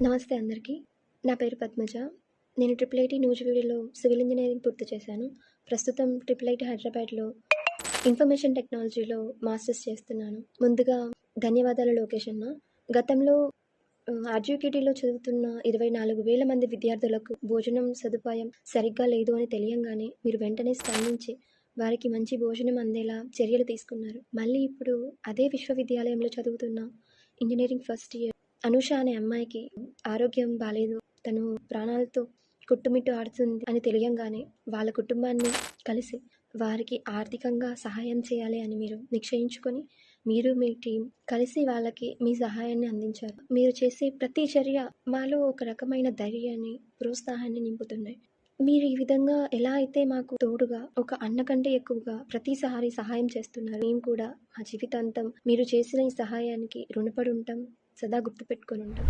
నమస్తే అందరికీ. నా పేరు పద్మజ. నేను ట్రిపుల్ ఐటీ నూజివీడులో సివిల్ ఇంజినీరింగ్ పూర్తి చేశాను. ప్రస్తుతం ట్రిపుల్ ఐటీ హైదరాబాద్‌లో ఇన్ఫర్మేషన్ టెక్నాలజీలో మాస్టర్స్ చేస్తున్నాను. ముందుగా ధన్యవాదాలు లోకేష్ అన్న. గతంలో ఆర్జీకేటీలో చదువుతున్న 24,000 మంది విద్యార్థులకు భోజనం సదుపాయం సరిగ్గా లేదు అని తెలియంగానే మీరు వెంటనే స్పందించి వారికి మంచి భోజనం అందేలా చర్యలు తీసుకున్నారు. మళ్ళీ ఇప్పుడు అదే విశ్వవిద్యాలయంలో చదువుతున్న ఇంజినీరింగ్ ఫస్ట్ ఇయర్ అనూష అనే అమ్మాయికి ఆరోగ్యం బాలేదు. తను ప్రాణాలతో కొట్టుమిట్టు ఆడుతుంది అని తెలియంగానే వాళ్ళ కుటుంబాన్ని కలిసి వారికి ఆర్థికంగా సహాయం చేయాలి అని మీరు నిశ్చయించుకొని మీరు మీ టీం కలిసి వాళ్ళకి మీ సహాయాన్ని అందించారు. మీరు చేసే ప్రతి చర్య మాలో ఒక రకమైన ధైర్యాన్ని, ప్రోత్సాహాన్ని నింపుతున్నాయి. మీరు ఈ విధంగా ఎలా అయితే మాకు తోడుగా ఒక అన్న కంటే ఎక్కువగా ప్రతిసారి సహాయం చేస్తున్నారు. మేము కూడా మా జీవితాంతం మీరు చేసిన ఈ సహాయానికి రుణపడి ఉంటాం. సదా గుర్తుపెట్టుకొని ఉంటాం.